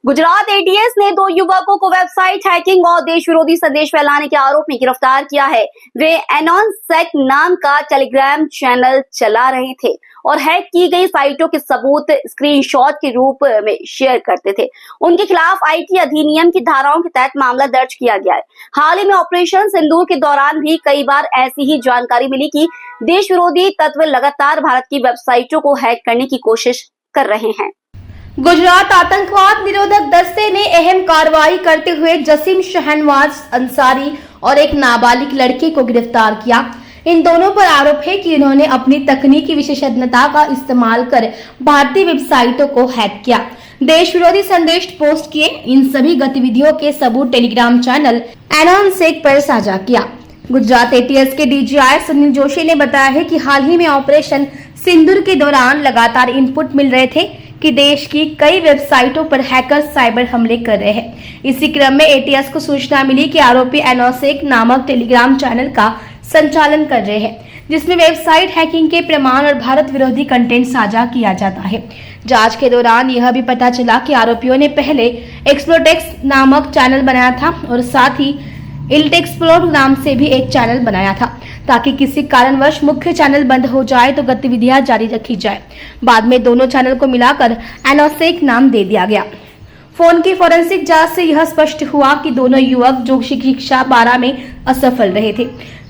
Gujarat ATS ने 2 युवकों को वेबसाइट हैकिंग और देश विरोधी संदेश फैलाने के आरोप में गिरफ्तार किया है। वे एनॉनसेक नाम का टेलीग्राम चैनल चला रहे थे और हैक की गई साइटों के सबूत स्क्रीनशॉट के रूप में शेयर करते थे। उनके खिलाफ आईटी अधिनियम की धाराओं के तहत मामला दर्ज किया गया है। हाल ही में ऑपरेशन सिंदूर के दौरान भी कई बार ऐसी ही जानकारी मिली कि देश विरोधी तत्व लगातार भारत की वेबसाइटों को हैक करने की कोशिश कर रहे हैं। गुजरात आतंकवाद निरोधक दस्ते ने अहम कार्रवाई करते हुए जसीम शहनवाज अंसारी और एक नाबालिग लड़के को गिरफ्तार किया। इन दोनों पर आरोप है कि इन्होंने अपनी तकनीकी विशेषज्ञता का इस्तेमाल कर भारतीय वेबसाइटों को हैक किया, देश विरोधी संदेश पोस्ट किए। इन सभी गतिविधियों के सबूत टेलीग्राम चैनल एनॉनसेक पर साझा किया। गुजरात एटीएस के डीजीआई सुनील जोशी ने बताया है कि हाल ही में ऑपरेशन सिंदूर के दौरान लगातार इनपुट मिल रहे थे कि देश की कई वेबसाइटों पर हैकर्स साइबर हमले कर रहे हैं। इसी क्रम में एटीएस को सूचना मिली कि आरोपी एनॉनसेक नामक टेलीग्राम चैनल का संचालन कर रहे हैं, जिसमें वेबसाइट हैकिंग के प्रमाण और भारत विरोधी कंटेंट साझा किया जाता है। जांच के दौरान यह भी पता चला कि आरोपियों ने पहले एक्सप्लोटेक्स नामक चैनल बनाया था और साथ ही इल्टेक्सप्लोर नाम से भी एक चैनल बनाया था, ताकि किसी कारणवश मुख्य चैनल बंद हो जाए तो गतिविधियां जारी रखी जाए। बाद में दोनों चैनल को मिलाकर एनॉनसेक नाम दे दिया गया। फोन की फोरेंसिक जांच से यह स्पष्ट हुआ कि दोनों युवक जो शिक्षा 12 में असफल रहे थे,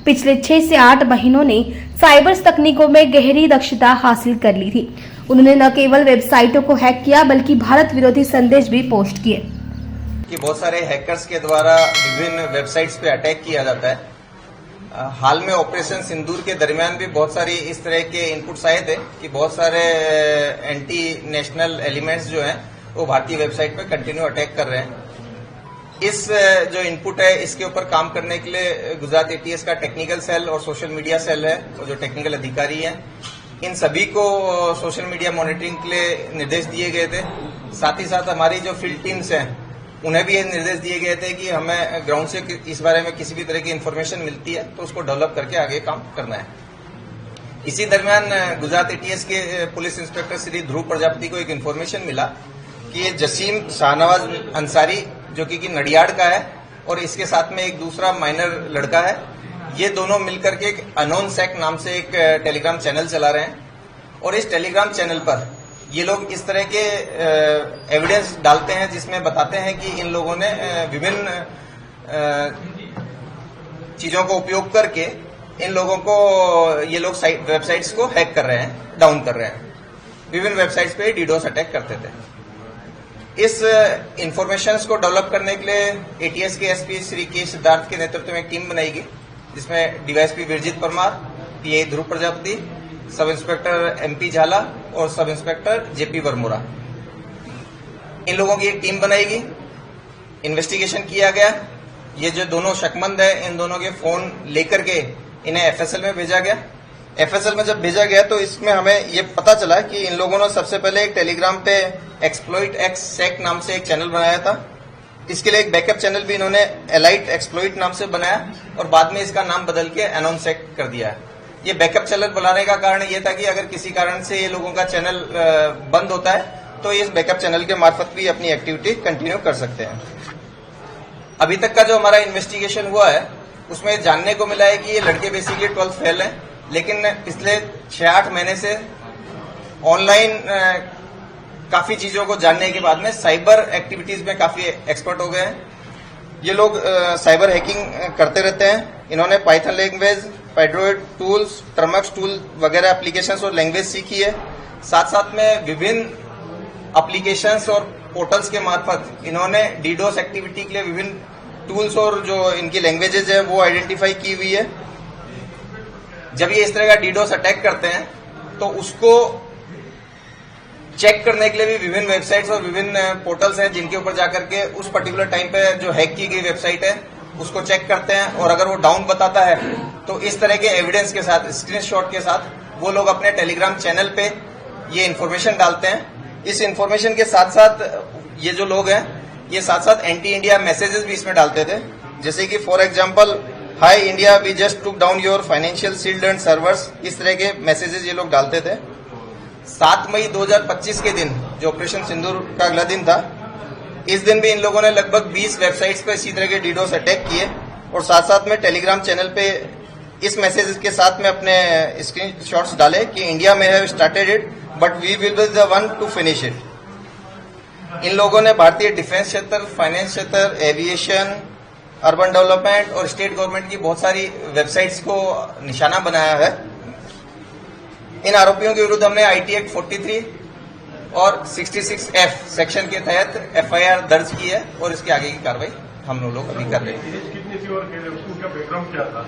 पिछले 6 से 8 महीनों ने साइबर तकनीकों में गहरी दक्षता हासिल कर ली थी। उन्होंने न केवल वेबसाइटों को हैक किया बल्कि भारत विरोधी संदेश भी पोस्ट किए। कि बहुत सारे हैकर्स के द्वारा विभिन्न वेबसाइट्स पे अटैक किया जाता है। हाल में ऑपरेशन सिंदूर के दरमियान भी बहुत सारी इस तरह के इनपुट्स आए थे कि बहुत सारे एंटी नेशनल एलिमेंट्स जो हैं वो भारतीय वेबसाइट पे कंटिन्यू अटैक कर रहे हैं। इस जो इनपुट है इसके ऊपर काम करने के लिए गुजरात एटीएस का टेक्निकल सेल और सोशल मीडिया सेल है, और जो टेक्निकल अधिकारी हैं इन सभी को सोशल मीडिया मॉनिटरिंग के लिए निर्देश दिए गए थे। साथ ही साथ हमारी जो फील्ड टीम्स हैं उन्हें भी ये निर्देश दिए गए थे कि हमें ग्राउंड से इस बारे में किसी भी तरह की इन्फॉर्मेशन मिलती है तो उसको डेवलप करके आगे काम करना है। इसी दरमियान गुजरात एटीएस के पुलिस इंस्पेक्टर श्री ध्रुव प्रजापति को एक इन्फॉर्मेशन मिला कि ये जसीम शाहनवाज अंसारी जो कि नडियाड का है और इसके साथ में एक दूसरा माइनर लड़का है, ये दोनों मिलकर के एक एनॉनसेक नाम से एक टेलीग्राम चैनल चला रहे हैं। और इस टेलीग्राम चैनल पर ये लोग इस तरह के एविडेंस डालते हैं जिसमें बताते हैं कि इन लोगों ने विभिन्न चीजों को उपयोग करके इन लोगों को ये लोग वेबसाइट्स को हैक कर रहे हैं, डाउन कर रहे हैं। विभिन्न वेबसाइट्स पे डीडोस अटैक करते थे। इस इंफॉर्मेशन को डेवलप करने के लिए एटीएस के एसपी श्री के सिद्धार्थ के नेतृत्व में एक टीम बनाई गई, जिसमें डीवाईएसपी विरजित परमार, पीआई ध्रुव प्रजापति, सब इंस्पेक्टर एमपी झाला और सब इंस्पेक्टर जेपी वर्मुरा, इन लोगों की एक टीम बनाएगी। इन्वेस्टिगेशन किया गया। ये जो दोनों शकमंद है इन दोनों के फोन लेकर के इन्हें एफएसएल में भेजा गया। एफएसएल में जब भेजा गया तो इसमें हमें ये पता चला कि इन लोगों ने सबसे पहले एक टेलीग्राम पे एक्सप्लॉइट एक्स सेक नाम से एक चैनल बनाया था। इसके लिए एक बैकअप चैनल भी इन्होंने एलाइट एक्सप्लॉइट नाम से बनाया और बाद में इसका नाम बदल के एनॉनसेक कर दिया है। ये बैकअप चैनल बनाने का कारण ये था कि अगर किसी कारण से ये लोगों का चैनल बंद होता है तो इस बैकअप चैनल के मार्फत भी अपनी एक्टिविटी कंटिन्यू कर सकते हैं। अभी तक का जो हमारा इन्वेस्टिगेशन हुआ है उसमें जानने को मिला है कि ये लड़के बेसिकली 12th फेल हैं, लेकिन पिछले 6-8 महीने से ऑनलाइन काफी चीजों को जानने के बाद में साइबर एक्टिविटीज में काफी एक्सपर्ट हो गए हैं। ये लोग साइबर हैकिंग करते रहते हैं। इन्होंने Python language, Pydroid tools, Termux tool वगैरह एप्लीकेशंस और लैंग्वेज सीखी है। साथ साथ में विभिन्न एप्लीकेशंस और पोर्टल्स के मार्फत इन्होंने डीडोस एक्टिविटी के लिए विभिन्न टूल्स और जो इनकी लैंग्वेजेज है वो आइडेंटिफाई की हुई है। जब ये इस तरह का डीडोस अटैक करते हैं तो उसको चेक करने के लिए भी विभिन्न वेबसाइट्स और विभिन्न पोर्टल्स हैं जिनके ऊपर जाकर के उस पर्टिकुलर टाइम पे जो हैक की गई वेबसाइट है उसको चेक करते हैं, और अगर वो डाउन बताता है तो इस तरह के एविडेंस के साथ, स्क्रीनशॉट के साथ वो लोग अपने टेलीग्राम चैनल पे ये इन्फॉर्मेशन डालते हैं। इस इन्फॉर्मेशन के साथ साथ ये जो लोग हैं ये साथ साथ एंटी इंडिया मैसेजेस भी इसमें डालते थे, जैसे कि for example hi India we just took down your financial shield and servers, इस तरह के मैसेजेस ये लोग डालते थे। 7 मई 2025 के दिन जो ऑपरेशन सिंदूर का अगला दिन था, इस दिन भी इन लोगों ने लगभग 20 वेबसाइट्स पे इसी तरह के डीडोस अटैक किए और साथ साथ में टेलीग्राम चैनल पे इस मैसेज के साथ में अपने स्क्रीनशॉट्स डाले कि इंडिया में have started it but we will be the one to finish it. इन लोगों ने भारतीय डिफेंस क्षेत्र, फाइनेंस क्षेत्र, एविएशन, अर्बन डेवलपमेंट और स्टेट गवर्नमेंट की बहुत सारी वेबसाइट्स को निशाना बनाया है। इन आरोपियों के विरुद्ध हमने आईटी एक्ट 43 और 66F सेक्शन के तहत एफआईआर दर्ज की है और इसके आगे की कार्रवाई हम लोग अभी कर रहे हैं। कितनी थी और उसका बैकग्राउंड क्या था?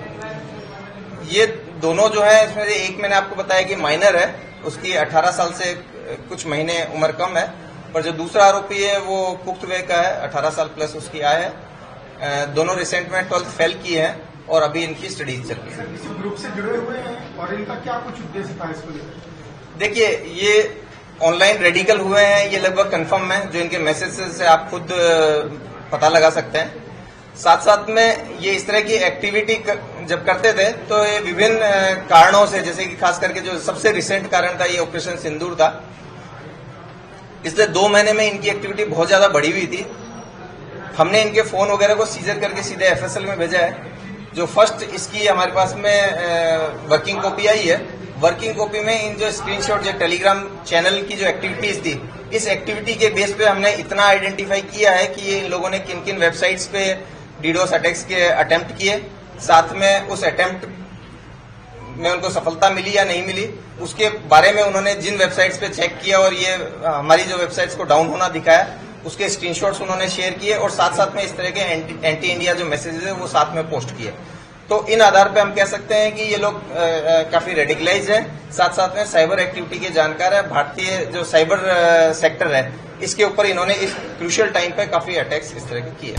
ये दोनों जो है, इसमें से एक मैंने आपको बताया कि माइनर है, उसकी 18 साल से कुछ महीने उम्र कम है, पर जो दूसरा आरोपी है वो पुख्त वय का है, 18 साल प्लस उसकी आय है। दोनों रिसेंट में 12th फेल की है और अभी इनकी स्टडीज चल रही है। इस ग्रुप से जुड़े हुए हैं और इनका क्या कुछ उद्देश्य था इसको लेकर? देखिए, ये ऑनलाइन रेडिकल हुए हैं, ये लगभग कंफर्म है, जो इनके मैसेज से आप खुद पता लगा सकते हैं। साथ साथ में ये इस तरह की एक्टिविटी जब करते थे तो ये विभिन्न कारणों से, जैसे कि खास करके जो सबसे रिसेंट कारण था ये ऑपरेशन सिंदूर था, इसलिए 2 महीने में इनकी एक्टिविटी बहुत ज्यादा बढ़ी हुई थी। हमने इनके फोन वगैरह को सीजर करके सीधे एफएसएल में भेजा है। जो फर्स्ट इसकी हमारे पास में वर्किंग कॉपी आई है, वर्किंग कॉपी में इन जो स्क्रीनशॉट, जो टेलीग्राम चैनल की जो एक्टिविटीज थी, इस एक्टिविटी के बेस पे हमने इतना आइडेंटिफाई किया है कि ये इन लोगों ने किन किन वेबसाइट्स पे डीडोस अटैक्स के अटेम्प्ट किए, साथ में उस अटेम्प्ट में उनको सफलता मिली या नहीं मिली, उसके बारे में उन्होंने जिन वेबसाइट्स पे चेक किया और ये हमारी जो वेबसाइट्स को डाउन होना दिखाया, उसके स्क्रीनशॉट्स उन्होंने शेयर किए और साथ साथ में इस तरह के एंटी इंडिया जो मैसेजेस है वो साथ में पोस्ट किए। तो इन आधार पे हम कह सकते हैं कि ये लोग काफी रेडिकलाइज हैं, साथ साथ में साइबर एक्टिविटी के जानकार है। भारतीय जो साइबर सेक्टर है, इसके ऊपर इन्होंने इस क्रूशियल टाइम पे काफी अटैक्स इस तरह के किए।